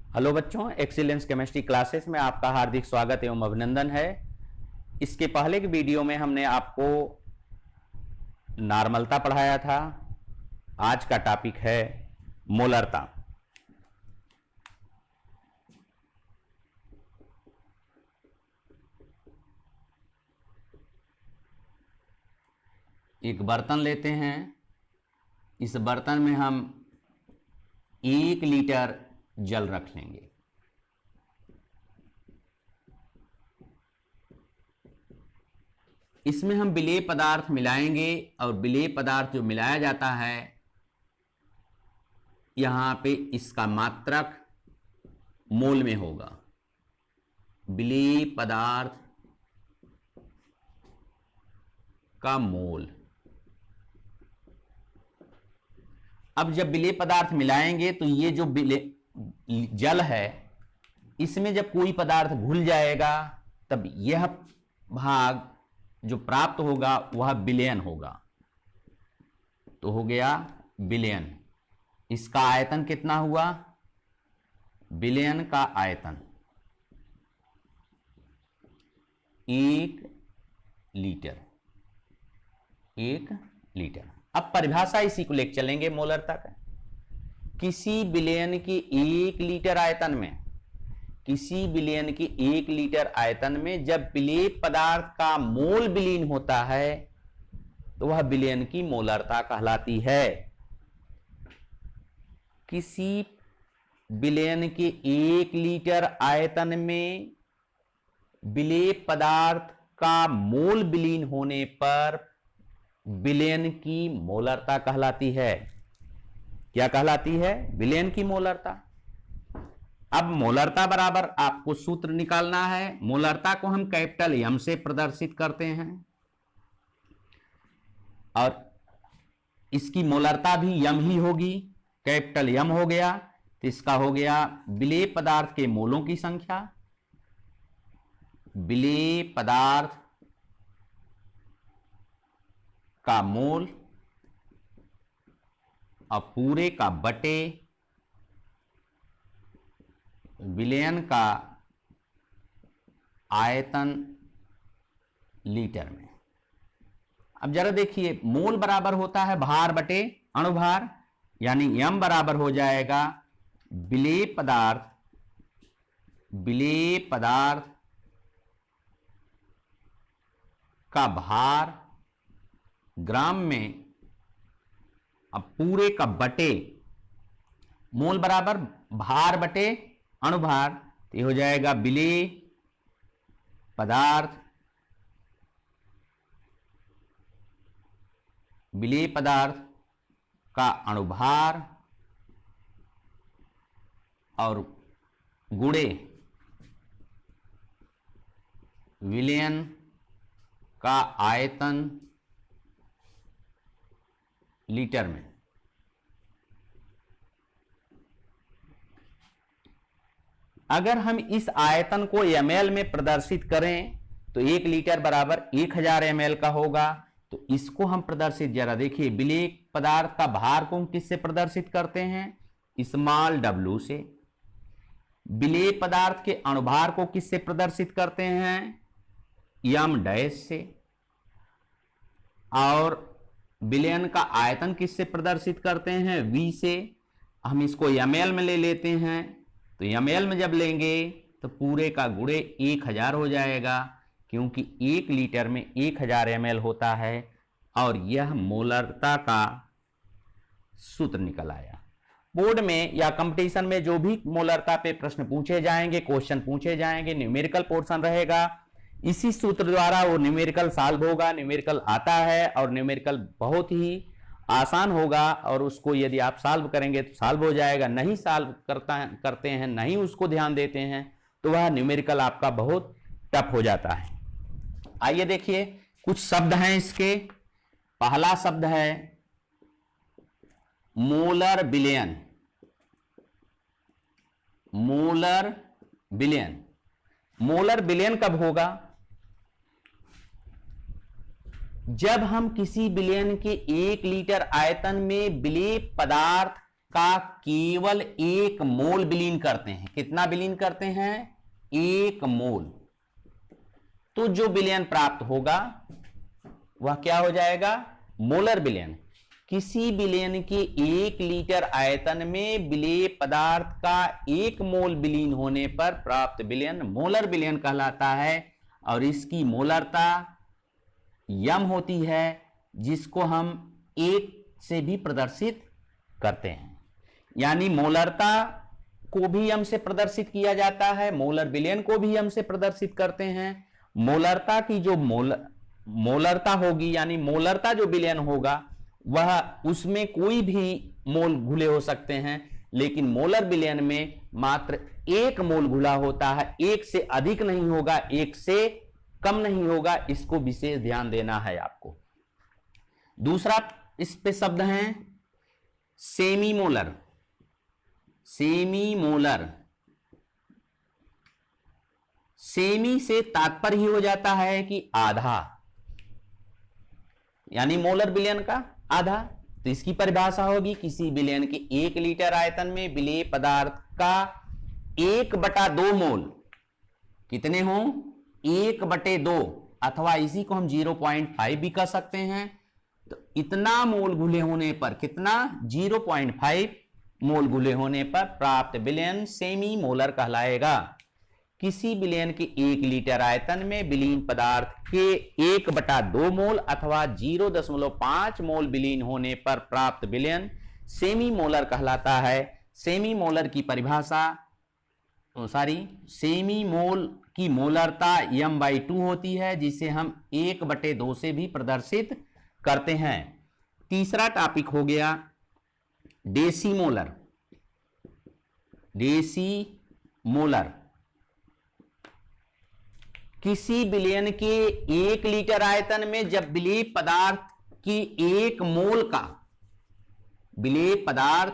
Hello बच्चों, excellence chemistry classes में आपका हार्दिक स्वागत एवं अभिनंदन है। इसके पहले की वीडियो में हमने आपको नॉर्मलता पढ़ाया था। आज का टॉपिक है मोलरता। एक बर्तन लेते हैं। इस बर्तन में हम 1 लीटर जल रख लेंगे। इसमें हम विलेय पदार्थ मिलाएंगे और विलेय पदार्थ जो मिलाया जाता है यहां पे इसका मात्रक मोल में होगा। विलेय पदार्थ का मोल। अब जब विलेय पदार्थ मिलाएंगे तो ये जो जल है इसमें जब कोई पदार्थ घुल जाएगा तब यह भाग जो प्राप्त होगा वह विलयन होगा। तो हो गया विलयन। इसका आयतन कितना हुआ? विलयन का आयतन 1 लीटर। 1 लीटर। अब परिभाषा इसी को लेकर चलेंगे मोलरता का। किसी विलयन के 1 लीटर आयतन में, किसी विलयन के 1 लीटर आयतन में जब विलेय पदार्थ का मोल विलीन होता है तो वह विलयन की मोलरता कहलाती है। किसी विलयन के 1 लीटर आयतन में विलेय पदार्थ का मोल विलीन होने पर विलयन की मोलरता कहलाती है। क्या कहलाती है? विलयन की मोलरता। अब मोलरता बराबर आपको सूत्र निकालना है। मोलरता को हम कैपिटल एम से प्रदर्शित करते हैं और इसकी मोलरता भी एम ही होगी। कैपिटल एम हो गया तो इसका हो गया विलेय पदार्थ के मोलों की संख्या। विलेय पदार्थ का मोल और पूरे का बटे विलयन का आयतन लीटर में। अब जरा देखिए, मोल बराबर होता है भार बटे अणुभार, यानी m बराबर हो जाएगा विलेय पदार्थ का भार ग्राम में अब पूरे का बटे मोल बराबर भार बटे अणुभार। तो ये हो जाएगा विलेय पदार्थ का अणुभार और गुणे विलयन का आयतन लीटर में। अगर हम इस आयतन को ml में प्रदर्शित करें तो 1 लीटर बराबर 1000 ml का होगा। तो इसको हम प्रदर्शित, जरा देखिए, विलेय पदार्थ का भार को हम किससे प्रदर्शित करते हैं? स्मॉल w से। विलेय पदार्थ के अणुभार को किससे प्रदर्शित करते हैं? m डैश से। और विलयन का आयतन किससे प्रदर्शित करते हैं? v से। हम इसको ml में ले लेते हैं तो ml में जब लेंगे तो पूरे का गुणे 1000 हो जाएगा, क्योंकि 1 लीटर में 1000 ml होता है और यह मोलरता का सूत्र निकल आया। बोर्ड में या कंपटीशन में जो भी मोलरता पे प्रश्न पूछे जाएंगे, क्वेश्चन पूछे जाएंगे, न्यूमेरिकल पोर्शन रहेगा, इसी सूत्र द्वारा वो न्यूमेरिकल सॉल्व होगा। न्यूमेरिकल आता है और न्यूमेरिकल बहुत ही आसान होगा और उसको यदि आप सॉल्व करेंगे तो सॉल्व हो जाएगा। नहीं सॉल्व करते हैं, नहीं उसको ध्यान देते हैं तो वह न्यूमेरिकल आपका बहुत टफ हो जाता है। आइए देखिए, कुछ शब्द हैं इसके। पहला शब्द है मोलर विलयन। मोलर विलयन। मोलर विलयन कब होगा? जब हम किसी विलयन के 1 लीटर आयतन में विलेय पदार्थ का केवल 1 मोल विलीन करते हैं। कितना विलीन करते हैं? 1 मोल। तो जो विलयन प्राप्त होगा वह क्या हो जाएगा? मोलर विलयन। किसी विलयन के 1 लीटर आयतन में विलेय पदार्थ का 1 मोल विलीन होने पर प्राप्त विलयन मोलर विलयन कहलाता है। और इसकी मोलरता यम होती है, जिसको हम 1 से भी प्रदर्शित करते हैं। यानी मोलरता को भी यम से प्रदर्शित किया जाता है, मोलर विलयन को भी यम से प्रदर्शित करते हैं। मोलरता की जो मोलरता होगी, यानी मोलरता जो विलयन होगा वह उसमें कोई भी मोल घुले हो सकते हैं, लेकिन मोलर विलयन में मात्र 1 मोल घुला होता है। 1 से अधिक नहीं होगा, 1 से कम नहीं होगा। इसको विशेष ध्यान देना है आपको। दूसरा इस पे शब्द है semi molar. Semi molar, semi से तात्पर्य ही हो जाता है कि आधा, यानी मोलर विलयन का आधा। तो इसकी परिभाषा होगी किसी विलयन के 1 लीटर आयतन में विलेय पदार्थ का 1/2 मोल कितने हों? 1/2, अथवा इसी को हम 0.5 भी कह सकते हैं। तो इतना मोल घुले होने पर, कितना? 0.5 मोल घुले होने पर प्राप्त विलयन सेमी मोलर कहलाएगा। किसी विलयन के 1 लीटर आयतन में विलीन पदार्थ के 1/2 मोल अथवा 0.5 मोल विलीन होने पर प्राप्त विलयन सेमी मोलर कहलाता है। सेमी मोलर की परिभाषा, सेमी मोल की मोलरता m/2 होती है, जिसे हम 1/2 से भी प्रदर्शित करते हैं। तीसरा टॉपिक हो गया डेसीमोलर। डेसीमोलर किसी विलयन के 1 लीटर आयतन में जब विलेय पदार्थ की 1 मोल का, विलेय पदार्थ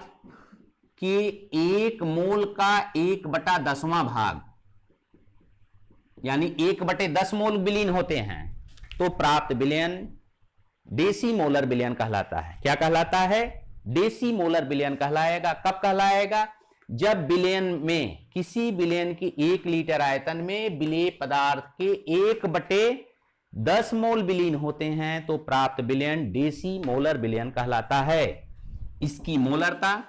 के 1 मोल का 1/10वां भाग, यानी 1/10 मोल विलीन होते हैं, तो प्राप्त विलयन डेसीमोलर विलयन कहलाता है। क्या कहलाता है? डेसीमोलर विलयन कहलाएगा। कब कहलाएगा? जब विलयन में, किसी विलयन की 1 लीटर आयतन में विलेय पदार्थ के 1/10 मोल विलीन होते हैं, तो प्राप्त विलयन डेसीमोलर विलयन कहलाता है। इसकी मोलरता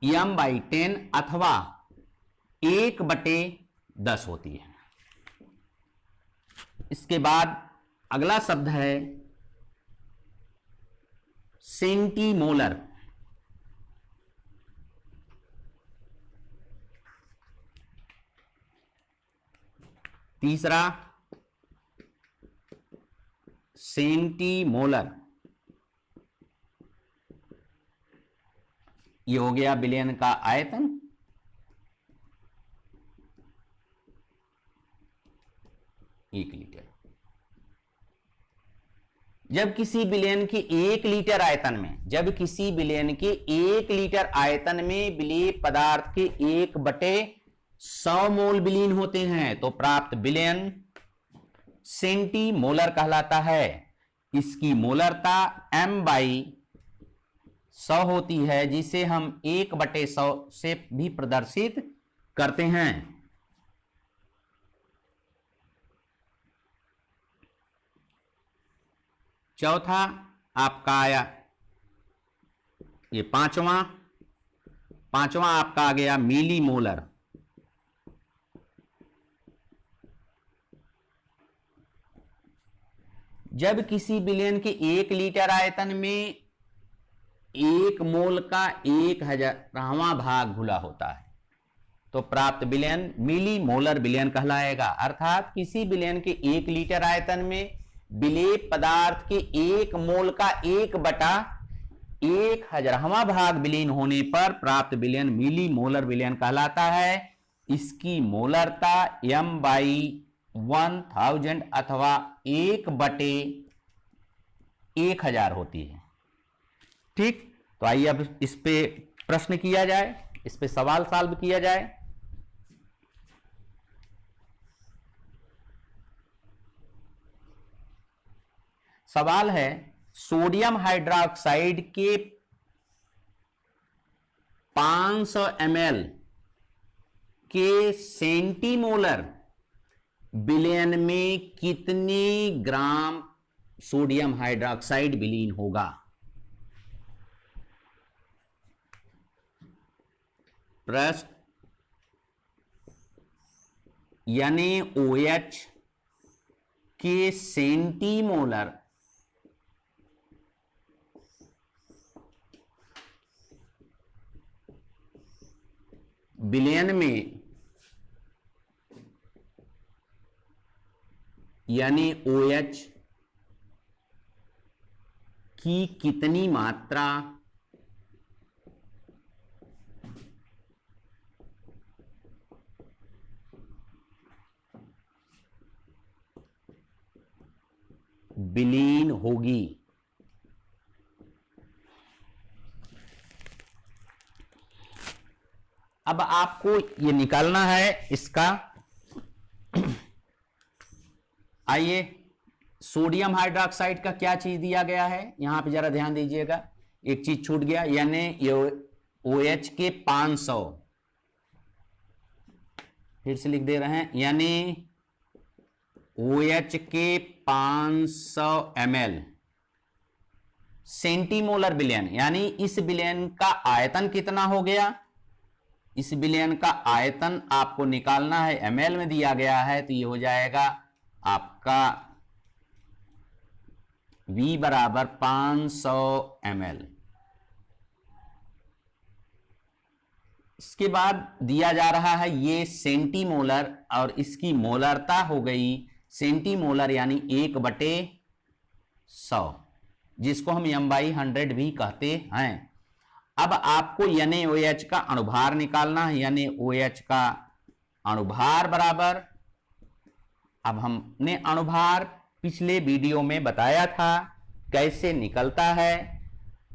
m/10 अथवा 1/10 होती है। इसके बाद अगला शब्द है सेंटीमोलर। तीसरा सेंटीमोलर, ये हो गया विलयन का आयतन। 1 लीटर। जब किसी विलयन के 1 लीटर आयतन में, जब किसी विलयन के 1 लीटर आयतन में विलेय पदार्थ के 1/100 मोल विलीन होते हैं, तो प्राप्त विलयन सेंटीमोलर कहलाता है। इसकी मोलरता m/100 होती है, जिसे हम 1/100 से भी प्रदर्शित करते हैं। चौथा आपका आया, ये पांचवा आपका आ गया मिलीमोलर। जब किसी विलयन के 1 लीटर आयतन में 1 मोल का 1000वां भाग घुला होता है, तो प्राप्त विलयन मिलीमोलर विलयन कहलाएगा। अर्थात किसी विलयन के 1 लीटर आयतन में विलेय पदार्थ के 1 मोल का 1/1000वां भाग विलीन होने पर प्राप्त विलयन मिलीमोलर विलयन कहलाता है। इसकी मोलरता m/1000 अथवा 1/1000 होती है। ठीक, तो आइए अब इस पे प्रश्न किया जाए, इस पे सवाल सॉल्व किया जाए। सवाल है सोडियम हाइड्रोक्साइड के 500 ml के सेंटीमोलर विलयन में कितने ग्राम सोडियम हाइड्रोक्साइड विलीन होगा? प्रश्न यानी OH के सेंटीमोलर विलयन में यानी OH की कितनी मात्रा विलीन होगी? अब आपको ये निकालना है इसका। आइए, सोडियम हाइड्रोक्साइड का क्या चीज दिया गया है, यहां पे जरा ध्यान दीजिएगा, एक चीज छूट गया, यानी ये OH के 500, फिर से लिख दे रहे हैं, यानी OH के 500 ml सेंटीमोलर विलयन, यानी इस विलयन का आयतन कितना हो गया? इस विलयन का आयतन आपको निकालना है, ml में दिया गया है, तो ये हो जाएगा आपका V बराबर 500 ml। इसके बाद दिया जा रहा है ये सेंटीमोलर, और इसकी मोलरता हो गई सेंटीमोलर यानी 1/100, जिसको हम m/100 भी कहते हैं। अब आपको NaOH का अणुभार निकालना है, NaOH का अणुभार बराबर, अब हमने अणुभार पिछले वीडियो में बताया था कैसे निकलता है।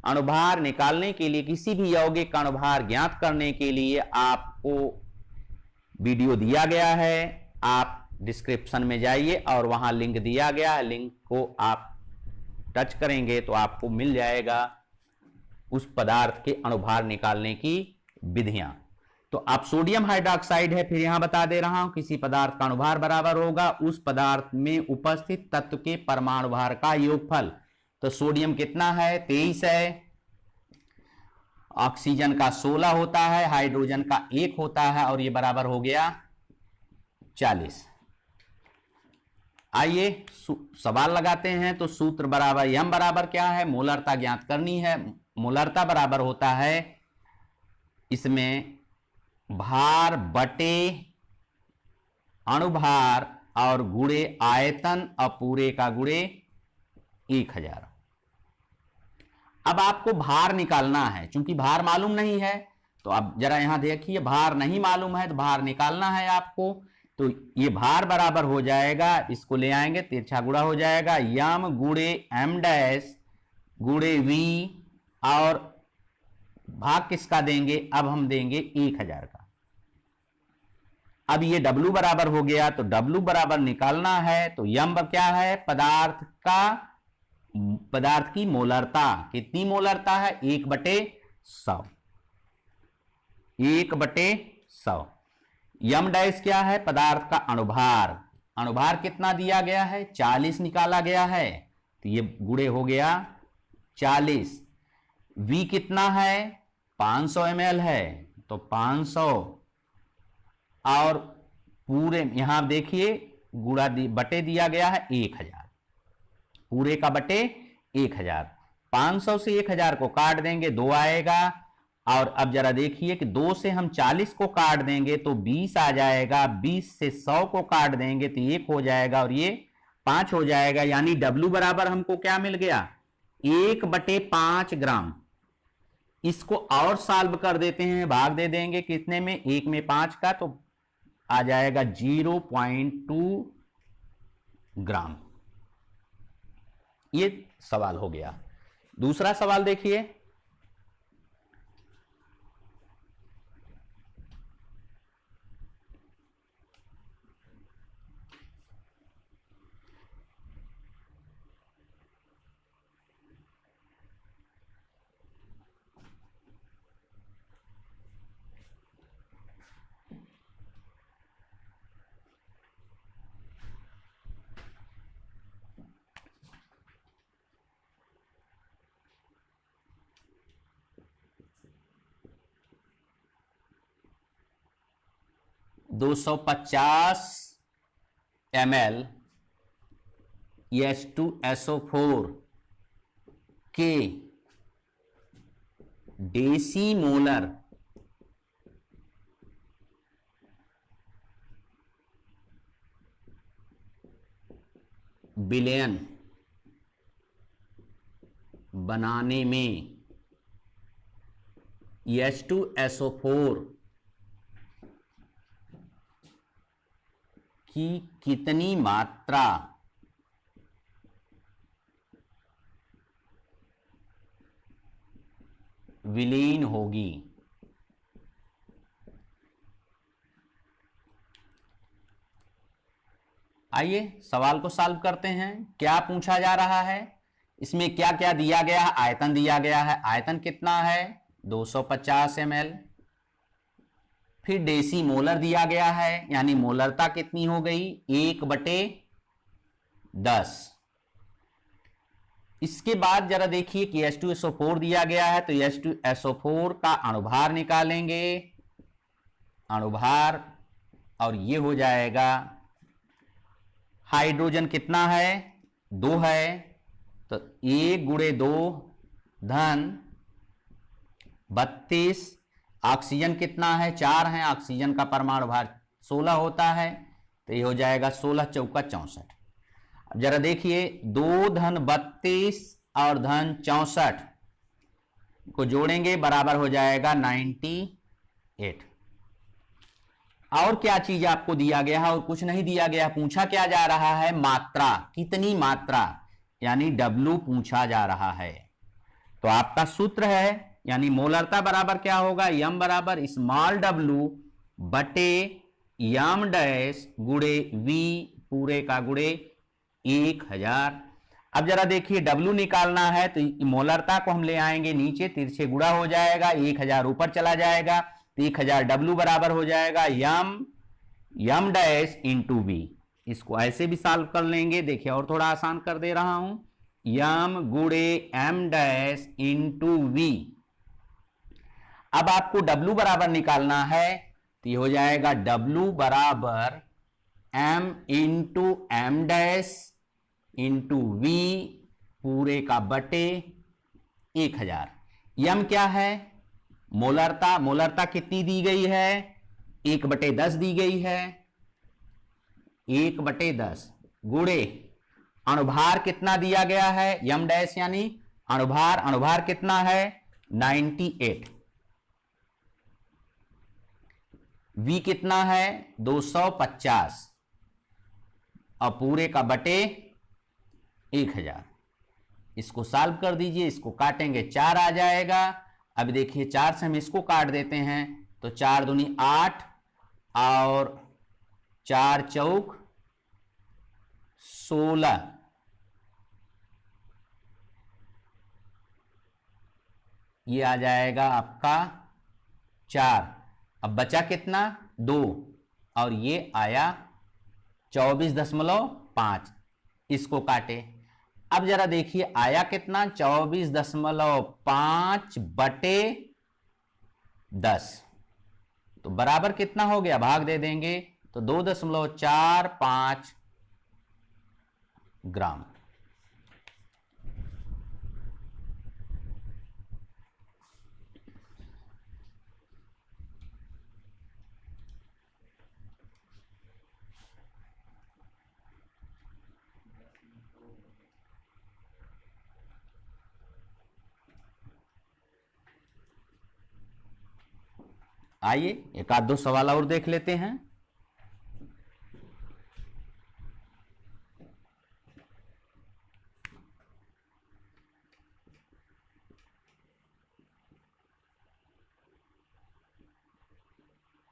अणुभार निकालने के लिए, किसी भी यौगिक का अणुभार ज्ञात करने के लिए आपको वीडियो दिया गया है, आप डिस्क्रिप्शन में जाइए और वहां लिंक दिया गया है, लिंक को आप टच करेंगे तो आपको मिल जाएगा उस पदार्थ के अणुभार निकालने की विधियां। तो आप सोडियम हाइड्रोक्साइड है, फिर यहां बता दे रहा हूं, किसी पदार्थ का अणुभार बराबर होगा उस पदार्थ में उपस्थित तत्व के परमाणु भार का योगफल। तो सोडियम कितना है? 23 है, ऑक्सीजन का 16 होता है, हाइड्रोजन का 1 होता है, और ये बराबर हो गया 40। आइए सवाल लगाते हैं। तो सूत्र बराबर m बराबर क्या है? मोलरता ज्ञात करनी है। मोलरता बराबर होता है इसमें भार बटे अणुभार और गुणे आयतन और पूरे का गुणे 1000। अब आपको भार निकालना है, चूंकि भार मालूम नहीं है, तो अब जरा यहां देखिए, भार नहीं मालूम है तो भार निकालना है आपको। तो ये भार बराबर हो जाएगा, इसको ले आएंगे, तिरछा गुणा हो जाएगा, यम गुणे m डैश गुणे v, और भाग किसका देंगे? अब हम देंगे 1000 का। अब ये W बराबर हो गया, तो W बराबर निकालना है, तो यम क्या है? पदार्थ की मोलरता। कितनी मोलरता है? 1/100। 1/100। यम डैश क्या है? पदार्थ का अणुभार। अणुभार कितना दिया गया है? 40 निकाला गया है, तो ये गुणे हो गया 40। V कितना है? 500 ml है, तो 500, और पूरे यहां देखिए गुणा बटे दिया गया है 1000, पूरे का बटे 1000। 500 से 1000 को काट देंगे, 2 आएगा, और अब जरा देखिए कि 2 से हम 40 को काट देंगे तो 20 आ जाएगा, 20 से 100 को काट देंगे तो 1 हो जाएगा, और ये 5 हो जाएगा। यानी W बराबर हमको क्या मिल गया? 1/5 ग्राम। इसको और सॉल्व कर देते हैं, भाग दे देंगे कितने में? 1 में 5 का, तो आ जाएगा 0.2 ग्राम। ये सवाल हो गया। दूसरा सवाल देखिए, 250 ml H2SO4 के डेसीमोलर विलयन बनाने में H2SO4 की कितनी मात्रा विलीन होगी। आइए सवाल को सॉल्व करते हैं। क्या पूछा जा रहा है, इसमें क्या क्या दिया गया है। आयतन दिया गया है, आयतन कितना है 250 ml। फिर डेसीमोलर दिया गया है, यानी मोलरता कितनी हो गई 1/10। इसके बाद जरा देखिए कि H2SO4 दिया गया है, तो H2SO4 का अणुभार निकालेंगे, अणुभार, और ये हो जाएगा हाइड्रोजन कितना है 2 है, तो 1 × 2 धन 32। ऑक्सीजन कितना है 4 है, ऑक्सीजन का परमाणु भार 16 होता है, तो ये हो जाएगा 16 चौका 64। अब जरा देखिए 2 धन 32 और धन 64 को जोड़ेंगे बराबर हो जाएगा 98। और क्या चीज आपको दिया गया है, और कुछ नहीं दिया गया। पूछा क्या जा रहा है, मात्रा, कितनी मात्रा, यानी W पूछा जा रहा है। तो आपका सूत्र है, यानी मोलरता बराबर क्या होगा, m बराबर स्मॉल w बटे m डैश गुड़े v पूरे का गुड़े 1000। अब जरा देखिए W निकालना है, तो मोलरता को हम ले आएंगे नीचे, तिरछे गुणा हो जाएगा, 1000 ऊपर चला जाएगा, तो 1000 W बराबर हो जाएगा m डैश इंटू v। इसको ऐसे भी सॉल्व कर लेंगे, देखिए और थोड़ा आसान कर दे रहा हूं, m गुड़े m डैश इंटू v। अब आपको W बराबर निकालना है, तो ये हो जाएगा W बराबर m into m dash into v पूरे का बटे 1000। m क्या है, मोलरता, मोलरता कितनी दी गई है 1/10 दी गई है, 1/10 गुणे अणुभार कितना दिया गया है m डैश, यानी अणुभार, अणुभार कितना है 98, v कितना है 250 और पूरे का बटे 1000। इसको सॉल्व कर दीजिए, इसको काटेंगे 4 आ जाएगा। अब देखिए 4 से हम इसको काट देते हैं, तो 4 दूनी 8 और 4 चौक 16, ये आ जाएगा आपका 4। अब बचा कितना 2, और ये आया 24.5। इसको काटे, अब जरा देखिए आया कितना 24.5 बटे 10, तो बराबर कितना हो गया, भाग दे देंगे, तो 2.45 ग्राम। आइए एक आध दो सवाल और देख लेते हैं।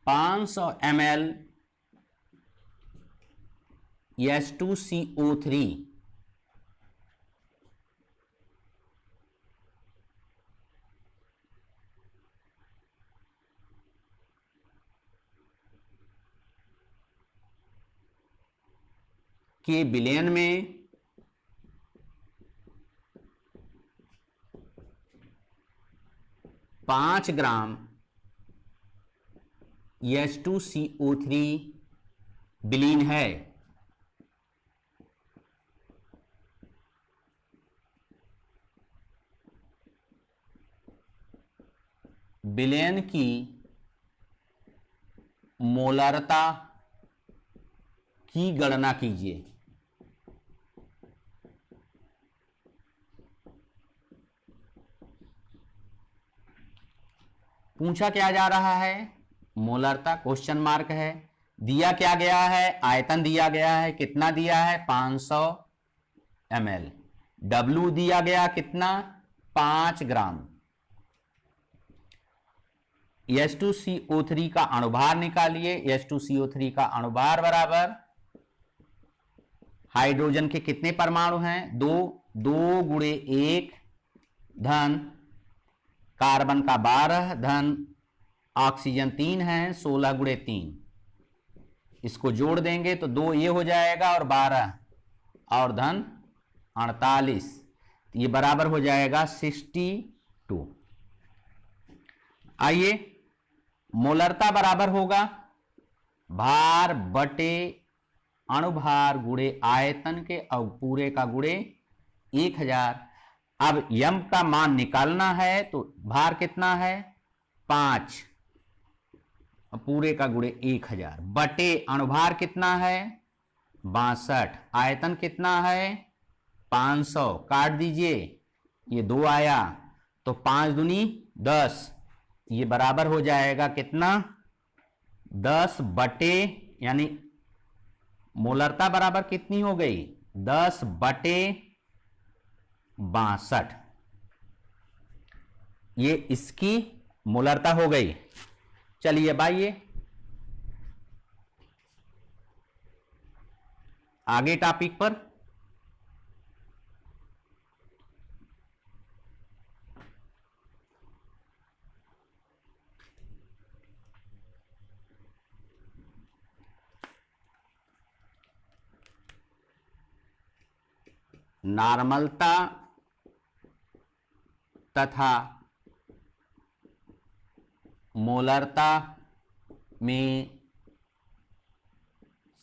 $500 ml H2CO3 के विलयन में $5 ग्राम H2CO3 विलीन है। विलयन की मोलारता की गणना कीजिए। पूछा क्या जा रहा है? मोलारता क्वेश्चन मार्क है। दिया क्या गया है? आयतन दिया गया है। कितना दिया है? 500 ml। W दिया गया कितना? 5 ग्राम। H2CO3 का अणुभार निकालिए। H2CO3 का अणुभार बराबर हाइड्रोजन के कितने परमाणु हैं? 2 गुणे 1 धन कार्बन का 12 धन ऑक्सीजन 3 है, 16 गुणे 3। इसको जोड़ देंगे तो 2 ये हो जाएगा और 12 और धन 48, ये बराबर हो जाएगा 62। आइए, मोलरता बराबर होगा भार बटे अणुभार गुणे आयतन के और पूरे का गुणे 1000। अब यम का मान निकालना है तो भार कितना है? 5 पूरे का गुणे 1000 बटे अणुभार कितना है? 62। आयतन कितना है? 500। काट दीजिए, ये 2 आया तो 5 दूनी 10, ये बराबर हो जाएगा कितना? 10 बटे, यानी मोलरता बराबर कितनी हो गई? 10 बटे 62। ये इसकी मोलरता हो गई। चलिए भाई आगे टॉपिक पर। नॉर्मलता तथा मोलरता में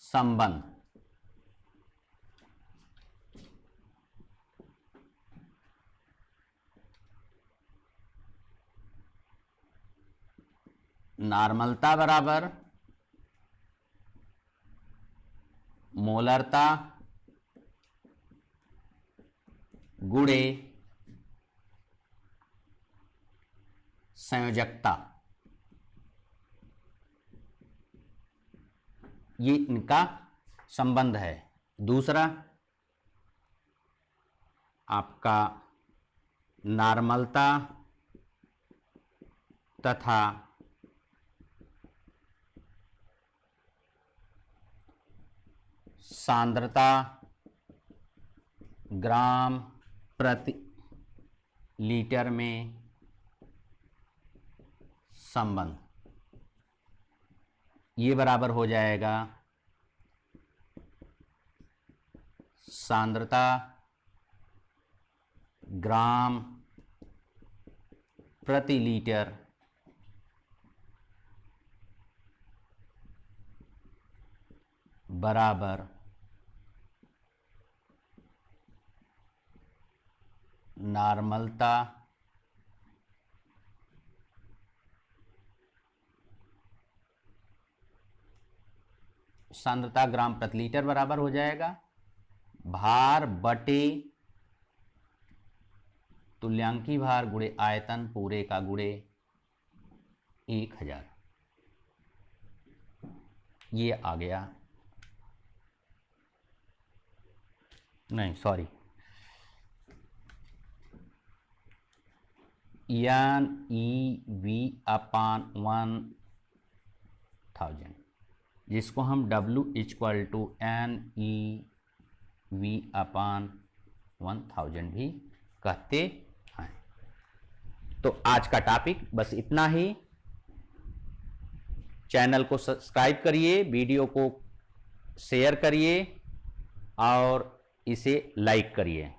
संबंध। नॉर्मलता बराबर मोलरता गुणे संयोजकता, ये इनका संबंध है। दूसरा आपका नॉर्मलता तथा सांद्रता ग्राम प्रति लीटर में संबंध, ये बराबर हो जाएगा सांद्रता ग्राम प्रति लीटर बराबर नॉर्मलता सांद्रता ग्राम प्रति लीटर बराबर हो जाएगा भार बटे तुल्यांकी भार गुणे आयतन पूरे का गुणे 1000। ये आ गया, नहीं सॉरी, NeV/1000, जिसको हम W=NeV/1000 भी कहते हैं। तो आज का टॉपिक बस इतना ही। चैनल को सब्सक्राइब करिए, वीडियो को शेयर करिए और इसे लाइक करिए।